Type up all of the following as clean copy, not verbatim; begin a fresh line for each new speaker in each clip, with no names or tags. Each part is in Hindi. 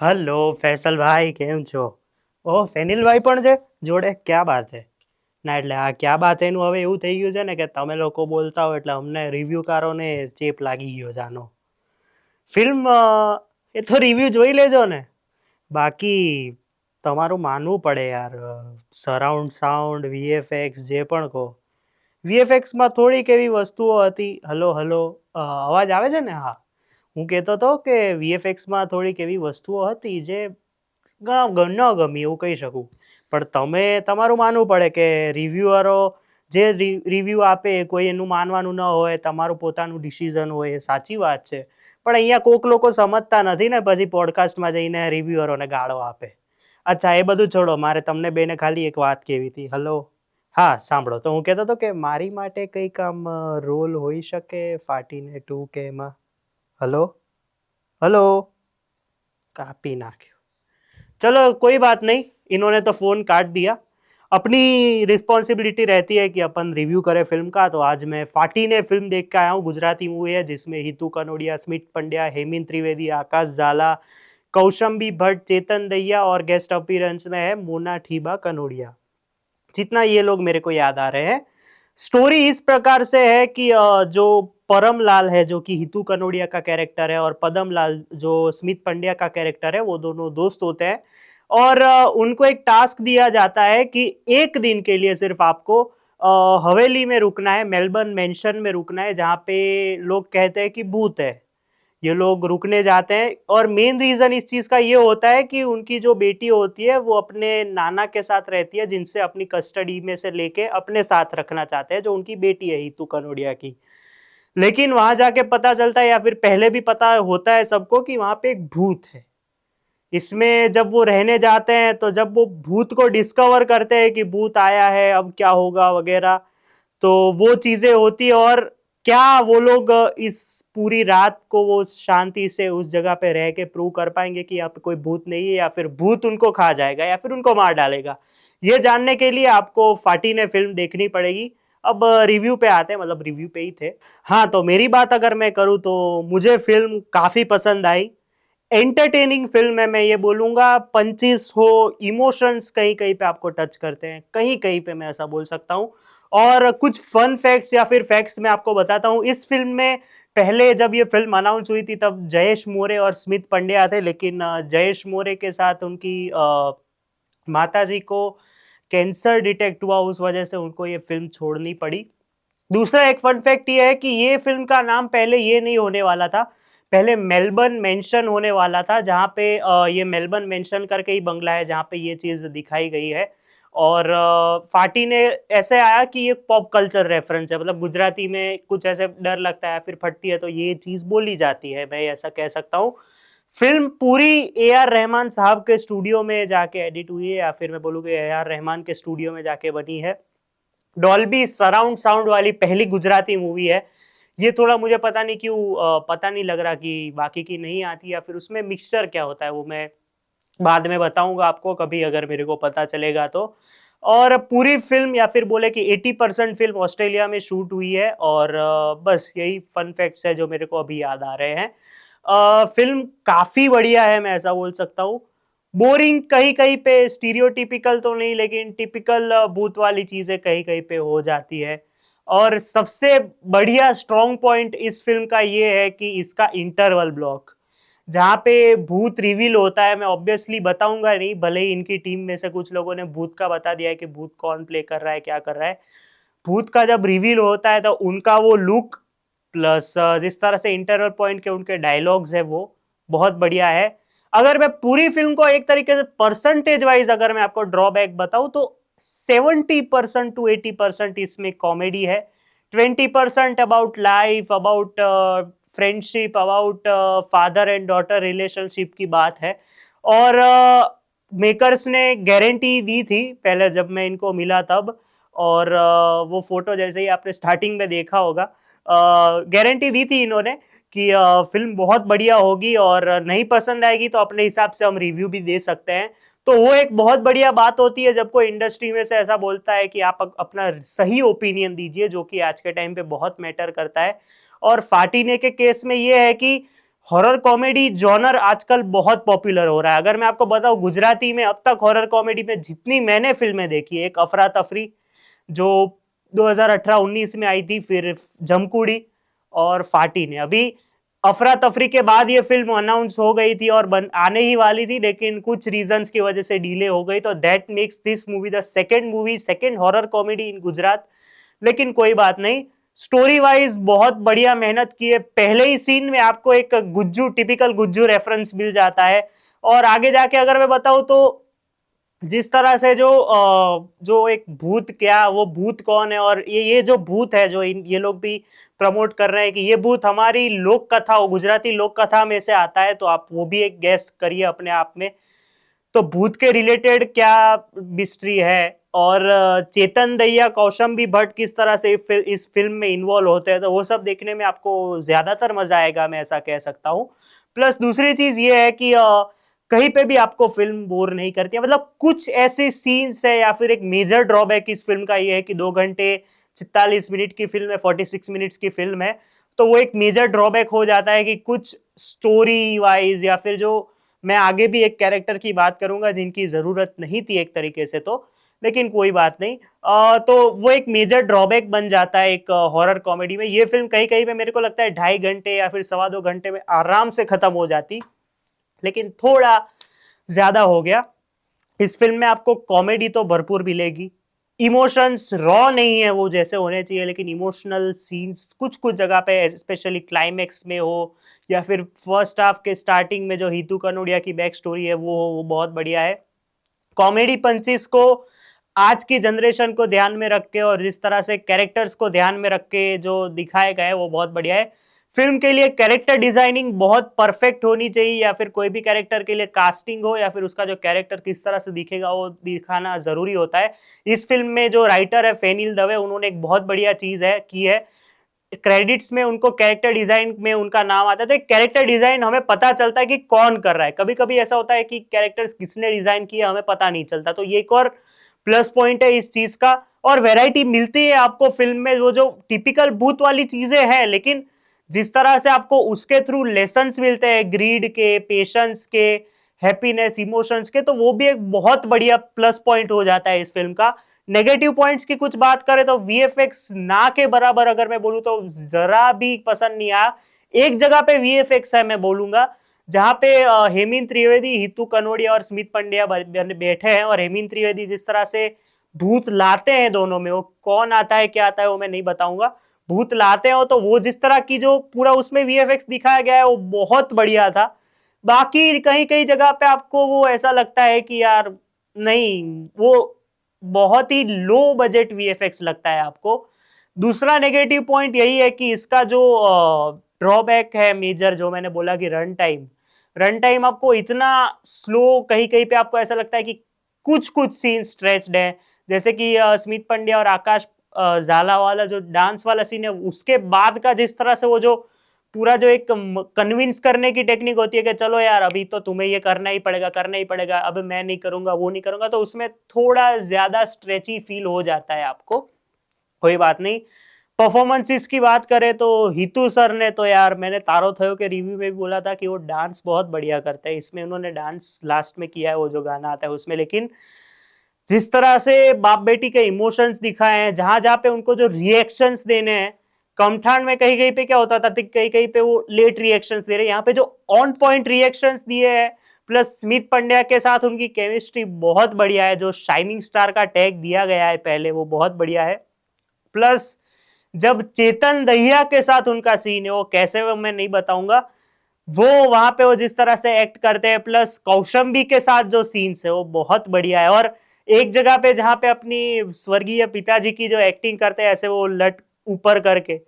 હલો ફેસલભાઈ, કેમ છો? ઓહ, ફેનિલભાઈ પણ છે જોડે? ક્યાં બાત છે. ના એટલે આ ક્યાં બાત એનું હવે એવું થઈ ગયું છે ને કે તમે લોકો બોલતા હો એટલે અમને રિવ્યુકારોને ચેપ લાગી ગયો છે આનો. ફિલ્મ એ તો રિવ્યુ જોઈ લેજો ને. બાકી તમારું માનવું પડે યાર. સરાઉન્ડ સાઉન્ડ, વીએફએક્સ જે પણ કહો. વીએફએક્સમાં થોડીક એવી વસ્તુઓ હતી. હલો હલો, અવાજ આવે છે ને? હા, હું કહેતો હતો કે વીએફએક્સમાં થોડીક એવી વસ્તુઓ હતી જે ન ગમી એવું કહી શકું. પણ તમે તમારું માનવું પડે કે રિવ્યુઅરો જે રિવ્યૂ આપે કોઈ એનું માનવાનું ન હોય, તમારું પોતાનું ડિસિઝન હોય, એ સાચી વાત છે. પણ અહીંયા કોક લોકો સમજતા નથી ને પછી પોડકાસ્ટમાં જઈને રિવ્યુઅરોને ગાળો આપે. અચ્છા, એ બધું છોડો, મારે તમને બેને ખાલી એક વાત કહેવી હતી. હલો. હા, સાંભળો તો હું કહેતો હતો કે મારી માટે કંઈક આમ રોલ હોઈ શકે ફાટીને 2 કે એમાં. હલો હલો, કાપી નાખ્યો. चलो कोई बात नहीं, इन्होंने तो फ़ोन काट दिया. अपनी रिस्पॉन्सिबिलिटी रहती है कि अपन रिव्यू करें फिल्म का. तो आज मैं फाटी ने फिल्म देख के आया हूँ. गुजराती मूवी है जिसमें हितू कनोडिया, स्मित पंड्या, हेमिन त्रिवेदी, आकाश झाला, कौशंबी भट्ट, चेतन दैया और गेस्ट अपीयरेंस में है मोना ठीबा कनोडिया. जितना ये लोग मेरे को याद आ रहे हैं. स्टोरी इस प्रकार से है कि जो परम लाल है जो कि हितू कनोडिया का कैरेक्टर है और पदम लाल जो स्मित पंड्या का कैरेक्टर है, वो दोनों दोस्त होते हैं. और उनको एक टास्क दिया जाता है कि एक दिन के लिए सिर्फ आपको हवेली में रुकना है, मेलबर्न मेंशन में रुकना है, जहाँ पे लोग कहते हैं कि भूत है. ये लोग रुकने जाते हैं और मेन रीज़न इस चीज़ का ये होता है कि उनकी जो बेटी होती है वो अपने नाना के साथ रहती है, जिनसे अपनी कस्टडी में से लेके अपने साथ रखना चाहते हैं, जो उनकी बेटी है हितू कनोडिया की. लेकिन वहां जाके पता चलता है या फिर पहले भी पता होता है सबको कि वहां पे एक भूत है. इसमें जब वो रहने जाते हैं तो जब वो भूत को डिस्कवर करते हैं कि भूत आया है, अब क्या होगा वगैरह, तो वो चीज़ें होती है. और क्या वो लोग इस पूरी रात को वो शांति से उस जगह पे रह के प्रूव कर पाएंगे कि यहाँ पे कोई भूत नहीं है, या फिर भूत उनको खा जाएगा या फिर उनको मार डालेगा. ये जानने के लिए आपको फाटी ने फिल्म देखनी पड़ेगी. अब रिव्यू पे आते हैं, मतलब रिव्यू पे ही थे. हाँ, तो मेरी बात अगर मैं करूँ तो मुझे फिल्म काफ़ी पसंद आई. एंटरटेनिंग फिल्म है, मैं ये बोलूँगा. पंचेस हो, इमोशंस कहीं कहीं पे आपको टच करते हैं, कहीं कहीं पे मैं ऐसा बोल सकता हूँ. और कुछ फन फैक्ट्स या फिर फैक्ट्स मैं आपको बताता हूँ. इस फिल्म में पहले जब ये फिल्म अनाउंस हुई थी तब जयेश मोरे और स्मित पंड्या थे, लेकिन जयेश मोरे के साथ उनकी माता जी को कैंसर डिटेक्ट हुआ, उस वजह से उनको ये फिल्म छोड़नी पड़ी. दूसरा एक फन फैक्ट ये है कि ये फिल्म का नाम पहले ये नहीं होने वाला था. पहले मेलबर्न मेंशन होने वाला था, जहाँ पे ये मेलबर्न मेंशन करके ही बंगला है जहाँ पे ये चीज़ दिखाई गई है. और फाटी ने ऐसे आया कि ये पॉप कल्चर रेफरेंस है, मतलब गुजराती में कुछ ऐसे डर लगता है फिर फटती है तो ये चीज़ बोली जाती है, मैं ऐसा कह सकता हूँ. फिल्म पूरी ए आर रहमान साहब के स्टूडियो में जाके एडिट हुई है, या फिर मैं बोलूँ कि ए आर रहमान के स्टूडियो में जाके बनी है. डॉल्बी सराउंड साउंड वाली पहली गुजराती मूवी है. ये थोड़ा मुझे पता नहीं क्यों पता नहीं लग रहा कि बाकी की नहीं आती, या फिर उसमें मिक्सचर क्या होता है वो मैं बाद में बताऊंगा आपको कभी अगर मेरे को पता चलेगा तो. और पूरी फिल्म या फिर बोले कि 80% फिल्म ऑस्ट्रेलिया में शूट हुई है. और बस यही फन फैक्ट्स है जो मेरे को अभी याद आ रहे हैं. फिल्म काफ़ी बढ़िया है, मैं ऐसा बोल सकता हूँ. बोरिंग कहीं कहीं पे, स्टीरियोटिपिकल तो नहीं, लेकिन टिपिकल भूत वाली चीज़ें कहीं कहीं पे हो जाती है. और सबसे बढ़िया स्ट्रॉन्ग पॉइंट इस फिल्म का ये है कि इसका इंटरवल ब्लॉक, जहाँ पे भूत रिवील होता है, मैं ऑब्वियसली बताऊंगा नहीं, भले ही इनकी टीम में से कुछ लोगों ने भूत का बता दिया है कि भूत कौन प्ले कर रहा है, क्या कर रहा है. भूत का जब रिवील होता है तो उनका वो लुक प्लस जिस तरह से इंटरवल पॉइंट के उनके डायलॉग्स है वो बहुत बढ़िया है. अगर मैं पूरी फिल्म को एक तरीके से परसेंटेज वाइज अगर मैं आपको ड्रॉबैक बताऊं तो 70% टू 80% इसमें कॉमेडी है. 20% about life, about friendship, about father and daughter relationship की बात है. और मेकर्स ने गारंटी दी थी पहले जब मैं इनको मिला तब. और वो फोटो जैसे ही आपने स्टार्टिंग में देखा होगा, गारंटी दी थी इन्होंने कि फिल्म बहुत बढ़िया होगी और नहीं पसंद आएगी तो अपने हिसाब से हम रिव्यू भी दे सकते हैं. तो वो एक बहुत बढ़िया बात होती है जब कोई इंडस्ट्री में से ऐसा बोलता है कि आप अपना सही ओपिनियन दीजिए, जो कि आज के टाइम पे बहुत मैटर करता है. और फाटीने के केस में ये है कि हॉरर कॉमेडी जॉनर आजकल बहुत पॉपुलर हो रहा है। अगर मैं आपको बताऊं, गुजराती में अब तक हॉरर कॉमेडी में जितनी मैंने फिल्में देखी, एक अफरा तफरी जो 2018-19 में आई थी, फिर जमकुड़ी और फाटी ने। अभी अफरा तफरी के बाद ये फिल्म अनाउंस हो गई थी और आने ही वाली थी, लेकिन कुछ रीजंस की वजह से डिले हो गई, तो that makes this movie the second horror comedy in Gujarat. लेकिन कोई बात नहीं, स्टोरी वाइज बहुत बढ़िया मेहनत की है। पहले ही सीन में आपको एक गुज्जू, टिपिकल गुज्जू रेफरेंस मिल जाता है। और आगे जाके अगर मैं बताऊं तो जिस तरह से जो एक भूत, क्या वो भूत कौन है, और ये जो भूत है जो ये लोग भी प्रमोट कर रहे हैं कि ये भूत हमारी लोक कथा, गुजराती लोक कथा में से आता है, तो आप वो भी एक गेस करिए अपने आप में। तो भूत के रिलेटेड क्या मिस्ट्री है, और चेतन दहिया, कौशंबी भट्ट किस तरह से इस फिल्म में इन्वॉल्व होते हैं, तो वो सब देखने में आपको ज्यादातर मजा आएगा, मैं ऐसा कह सकता हूँ। प्लस दूसरी चीज ये है कि कहीं पे भी आपको फिल्म बोर नहीं करती है। मतलब कुछ ऐसे सीन्स है, या फिर एक मेजर ड्रॉबैक इस फिल्म का ये है कि 2 घंटे 46 मिनट की फिल्म है, 46 मिनट्स की फिल्म है, तो वो एक मेजर ड्रॉबैक हो जाता है कि कुछ स्टोरी वाइज, या फिर जो मैं आगे भी एक कैरेक्टर की बात करूंगा जिनकी जरूरत नहीं थी एक तरीके से, तो लेकिन कोई बात नहीं। तो वो एक मेजर ड्रॉबैक बन जाता है एक हॉरर कॉमेडी में। ये फिल्म कहीं कहीं पे मेरे को लगता है 2.5 घंटे या फिर 2.25 घंटे में आराम से खत्म हो जाती, लेकिन थोड़ा ज्यादा हो गया। इस फिल्म में आपको कॉमेडी तो भरपूर मिलेगी, इमोशंस रॉ नहीं है वो जैसे होने चाहिए, लेकिन इमोशनल सीन्स कुछ कुछ जगह पे, स्पेशली क्लाइमेक्स में हो, या फिर फर्स्ट हाफ के स्टार्टिंग में जो हितू कनोडिया की बैक स्टोरी है वो बहुत बढ़िया है। कॉमेडी पंचेस को आज की जनरेशन को ध्यान में रख के और जिस तरह से कैरेक्टर्स को ध्यान में रख के जो दिखाया गया है वो बहुत बढ़िया है। फिल्म के लिए कैरेक्टर डिजाइनिंग बहुत परफेक्ट होनी चाहिए, या फिर कोई भी कैरेक्टर के लिए कास्टिंग हो, या फिर उसका जो कैरेक्टर किस तरह से दिखेगा वो दिखाना जरूरी होता है। इस फिल्म में जो राइटर है फेनिल दवे, उन्होंने एक बहुत बढ़िया चीज है की है। क्रेडिट्स में उनको कैरेक्टर डिजाइन में उनका नाम आता है, तो कैरेक्टर डिजाइन हमें पता चलता है कि कौन कर रहा है। कभी कभी ऐसा होता है कि कैरेक्टर्स किसने डिजाइन किया हमें पता नहीं चलता, तो ये एक और प्लस पॉइंट है इस चीज का। और वैरायटी मिलती है आपको फिल्म में, वो जो टिपिकल भूत वाली चीजें हैं, लेकिन जिस तरह से आपको उसके थ्रू लेसन्स मिलते हैं, ग्रीड के, पेशेंस के, हैप्पीनेस, इमोशंस के, तो वो भी एक बहुत बढ़िया प्लस पॉइंट हो जाता है इस फिल्म का। नेगेटिव पॉइंट्स की कुछ बात करें तो वीएफएक्स ना के बराबर अगर मैं बोलूं तो जरा भी पसंद नहीं आया। एक जगह पे वीएफएक्स है मैं बोलूंगा, जहां पे हेमिंद त्रिवेदी, हितू कनोडिया और स्मित पंड्या बैठे हैं, और हेमिंद त्रिवेदी जिस तरह से भूत लाते हैं, दोनों में वो कौन आता है क्या आता है वो मैं नहीं बताऊंगा, भूत लाते हो तो वो जिस तरह की जो पूरा उसमें वीएफएक्स दिखाया गया है वो बहुत बढ़िया था। बाकी कहीं कहीं जगह पे आपको वो ऐसा लगता है कि यार नहीं, वो बहुत ही लो बजट वीएफएक्स लगता है आपको। दूसरा नेगेटिव पॉइंट यही है कि इसका जो ड्रॉबैक है मेजर, जो मैंने बोला कि रन टाइम आपको इतना स्लो, कहीं कहीं पे आपको ऐसा लगता है कि कुछ कुछ सीन स्ट्रेच्ड है। जैसे कि स्मित पंड्या और आकाश जाला वाला जो डांस वाला सीन है, उसके बाद का जिस तरह से वो जो पूरा जो एक कन्विंस करने की टेक्निक होती है कि चलो यार अभी तो तुम्हें ये करना ही पड़ेगा, अब मैं नहीं करूंगा, वो नहीं करूंगा, तो उसमें थोड़ा ज्यादा स्ट्रेची फील हो जाता है आपको। कोई बात नहीं। परफॉर्मेंसेस की बात करें तो हितू सर ने तो यार, मैंने तारो थयो के रिव्यू में भी बोला था कि वो डांस बहुत बढ़िया करते हैं। इसमें उन्होंने डांस लास्ट में किया है, वो जो गाना आता है उसमें, लेकिन जिस तरह से बाप बेटी के इमोशंस दिखाए हैं, जहां जहां पे उनको जो रिएक्शंस देने हैं, कमठान में कहीं कहीं पे क्या होता था, कहीं कहीं पे वो लेट रिएक्शंस दे रहे हैं, यहाँ पे जो ऑन पॉइंट रिएक्शंस दिए हैं, प्लस स्मित पंड्या के साथ उनकी केमिस्ट्री बहुत बढ़िया है। जो शाइनिंग स्टार का टैग दिया गया है पहले, वो बहुत बढ़िया है। प्लस जब चेतन दहिया के साथ उनका सीन है, वो कैसे वो मैं नहीं बताऊंगा, वो वहां पे वो जिस तरह से एक्ट करते हैं, प्लस कौशंबी के साथ जो सीन्स है वो बहुत बढ़िया है। और एक जगह पे जहां पे अपनी स्वर्गीय पिताजी की जो एक्टिंग करते हैं ऐसे वो लट ऊपर करके,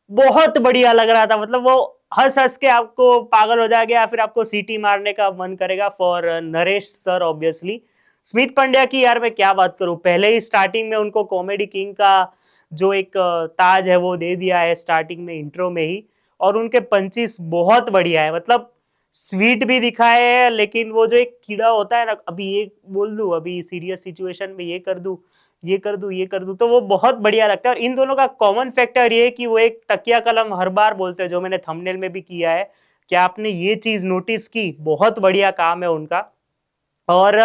बहुत बढ़िया लग रहा था। मतलब वो हंस हंस के आपको पागल हो जाएगा, या फिर आपको सीटी मारने का मन करेगा for Naresh sir obviously. Smit Pandya की यार मैं क्या बात करूं, पहले ही स्टार्टिंग में उनको कॉमेडी किंग का जो एक ताज है वो दे दिया है स्टार्टिंग में, इंट्रो में ही। और उनके पंचेस बहुत बढ़िया है, मतलब स्वीट भी दिखाए है, लेकिन वो जो एक कीड़ा होता है ना, अभी ये बोल दूं, अभी सीरियस सिचुएशन में ये कर दूं, ये कर दूं, तो वो बहुत बढ़िया लगता है। और इन दोनों का कॉमन फैक्टर ये है कि वो एक तकिया कलम हर बार बोलते हैं, जो मैंने थंबनेल में भी किया है क्या आपने ये चीज नोटिस की? बहुत बढ़िया काम है उनका। और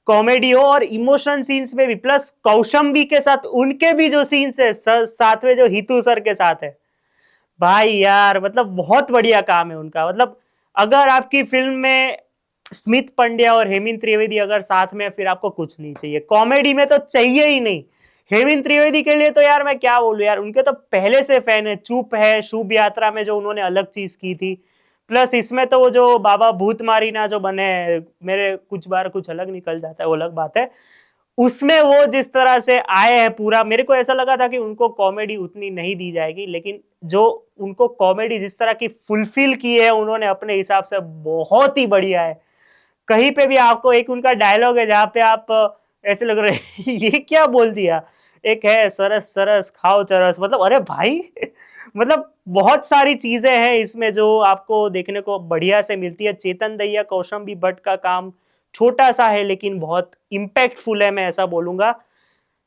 कॉमेडी हो और इमोशन सीन्स में भी, प्लस कौशंबी के साथ उनके भी जो सीन्स है साथ में जो हितू सर के साथ है, भाई यार मतलब बहुत बढ़िया काम है उनका। मतलब अगर आपकी फिल्म में स्मित पंड्या और हेमंत त्रिवेदी अगर साथ में, फिर आपको कुछ नहीं चाहिए, कॉमेडी में तो चाहिए ही नहीं। हेमंत त्रिवेदी के लिए तो यार मैं क्या बोलूं यार, उनके तो पहले से फैन है। चुप है, शुभ यात्रा में जो उन्होंने अलग चीज की थी, प्लस इसमें तो वो जो बाबा भूतमारी ना जो बने, मेरे कुछ बार कुछ अलग निकल जाता है वो अलग बात है, उसमें वो जिस तरह से आए हैं पूरा, मेरे को ऐसा लगा था कि उनको कॉमेडी उतनी नहीं दी जाएगी, लेकिन जो उनको कॉमेडी जिस तरह की फुलफिल की है उन्होंने अपने हिसाब से, बहुत ही बढ़िया है। कहीं पे भी आपको एक उनका डायलॉग है जहां पे आप ऐसे लग रहे हैं ये क्या बोल दिया, एक है सरस सरस खाओ चरस, मतलब अरे भाई मतलब बहुत सारी चीजें हैं इसमें जो आपको देखने को बढ़िया से मिलती है। चेतन दैया कौशंबी भट्ट का काम छोटा सा है लेकिन बहुत इंपैक्टफुल है, मैं ऐसा बोलूंगा।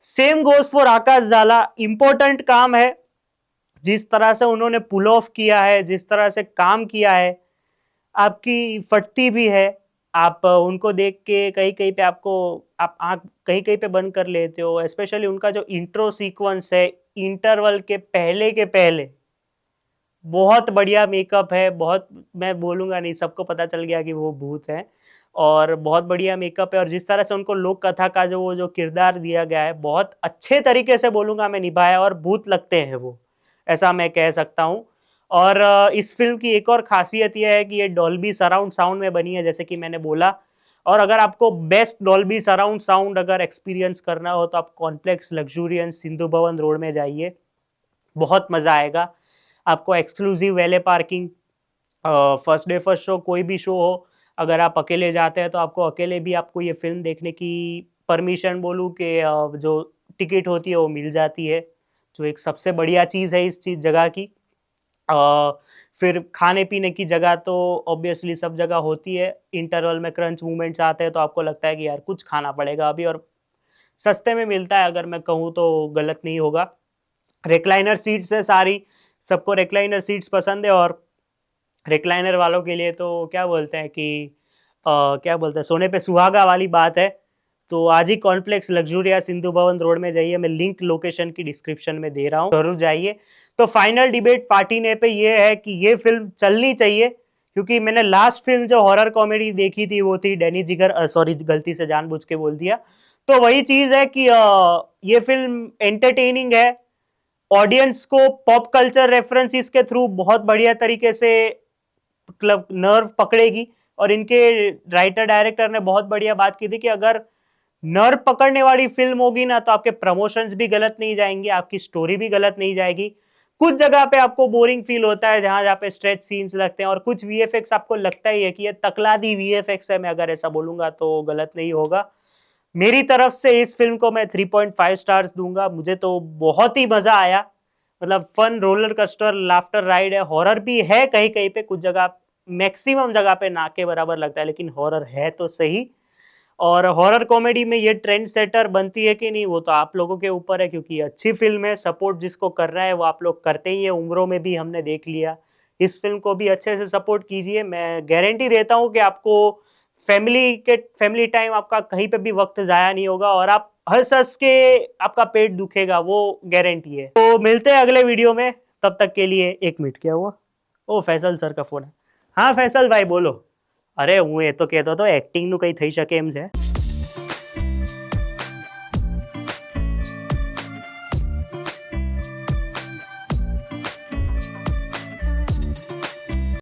सेम गोज फॉर आकाश जाला, इंपॉर्टेंट काम है। जिस तरह से उन्होंने पुल ऑफ किया है, जिस तरह से काम किया है, आपकी फटती भी है। आप उनको देख के कहीं कहीं पे आपको, आप आंख कहीं कहीं पे बंद कर लेते हो। स्पेशली उनका जो इंट्रो सीक्वेंस है इंटरवल के पहले बहुत बढ़िया मेकअप है। बहुत, मैं बोलूंगा नहीं, सबको पता चल गया कि वो भूत है, और बहुत बढ़िया मेकअप है। और जिस तरह से उनको लोक कथा का जो वो जो किरदार दिया गया है, बहुत अच्छे तरीके से बोलूंगा मैं निभाया, और भूत लगते हैं वो, ऐसा मैं कह सकता हूँ। और इस फिल्म की एक और खासियत यह है कि ये डॉल्बी सराउंड साउंड में बनी है, जैसे कि मैंने बोला। और अगर आपको बेस्ट डॉल्बी सराउंड साउंड अगर एक्सपीरियंस करना हो तो आप कॉम्प्लेक्स लग्जूरियंस सिंधु भवन रोड में जाइए, बहुत मजा आएगा आपको। Exclusive valet parking, first day first show, कोई भी शो हो, अगर आप अकेले जाते हैं तो आपको अकेले भी आपको ये फिल्म देखने की परमिशन बोलूँ कि जो टिकट होती है वो मिल जाती है, जो एक सबसे बढ़िया चीज़ है इस चीज़ जगह की। फिर खाने पीने की जगह तो ऑब्वियसली सब जगह होती है। इंटरवल में क्रंच मूवमेंट्स आते हैं तो आपको लगता है कि यार कुछ खाना पड़ेगा अभी, और सस्ते में मिलता है, अगर मैं कहूँ तो गलत नहीं होगा। रिक्लाइनर सीट्स है सारी, सबको रिक्लाइनर सीट्स पसंद है, और रिक्लाइनर वालों के लिए तो क्या बोलते हैं कि क्या बोलते हैं, सोने पे सुहागा वाली बात है। तो आज ही कॉम्प्लेक्स लग्जूरिया सिंधु भवन रोड में जाइए, मैं लिंक लोकेशन की डिस्क्रिप्शन में दे रहा हूँ, जरूर जाइए। तो फाइनल डिबेट पार्टी ने पे ये है कि ये फिल्म चलनी चाहिए, क्योंकि मैंने लास्ट फिल्म जो हॉरर कॉमेडी देखी थी वो थी डैनी जिगर, सॉरी गलती से जानबूझ के बोल दिया। तो वही चीज है कि ये फिल्म एंटरटेनिंग है, ऑडियंस को पॉप कल्चर रेफरेंसेस के थ्रू बहुत बढ़िया तरीके से मतलब नर्व पकड़ेगी। और इनके राइटर डायरेक्टर ने बहुत बढ़िया बात की थी कि अगर नर्व पकड़ने वाली फिल्म होगी ना तो आपके प्रमोशंस भी गलत नहीं जाएंगे, आपकी स्टोरी भी गलत नहीं जाएगी। कुछ जगह पे आपको बोरिंग फील होता है जहां जहां पे स्ट्रेच सीन्स लगते हैं, और कुछ वीएफएक्स आपको लगता ही है कि ये तकलादी वीएफएक्स है, मैं अगर ऐसा बोलूंगा तो गलत नहीं होगा। मेरी तरफ से इस फिल्म को मैं 3.5 स्टार्स दूंगा। मुझे तो बहुत ही मजा आया, मतलब fun roller coaster laughter ride है, हॉरर भी है कहीं कहीं पे, कुछ जगह मैक्सिमम जगह पे ना के बराबर लगता है, लेकिन हॉरर है तो सही। और हॉरर कॉमेडी में ये ट्रेंड सेटर बनती है कि नहीं वो तो आप लोगों के ऊपर है, क्योंकि अच्छी फिल्म है, सपोर्ट जिसको कर रहा है वो आप लोग करते ही है, उम्रों में भी हमने देख लिया। इस फिल्म को भी अच्छे से सपोर्ट कीजिए, मैं गारंटी देता हूँ कि आपको फैमिली टाइम आपका कहीं पे भी वक्त जाया नहीं होगा, और आप हंस हंस के आपका पेट दुखेगा, वो गारंटी है। तो मिलते हैं अगले वीडियो में, तब तक के लिए। 1 मिनट, क्या हुआ? ओ फैसल सर का फोन है। हाँ फैसल भाई बोलो। अरे હું એ તો કહેતો હતો એક્ટિંગનું કંઈ થઈ શકે એમ છે?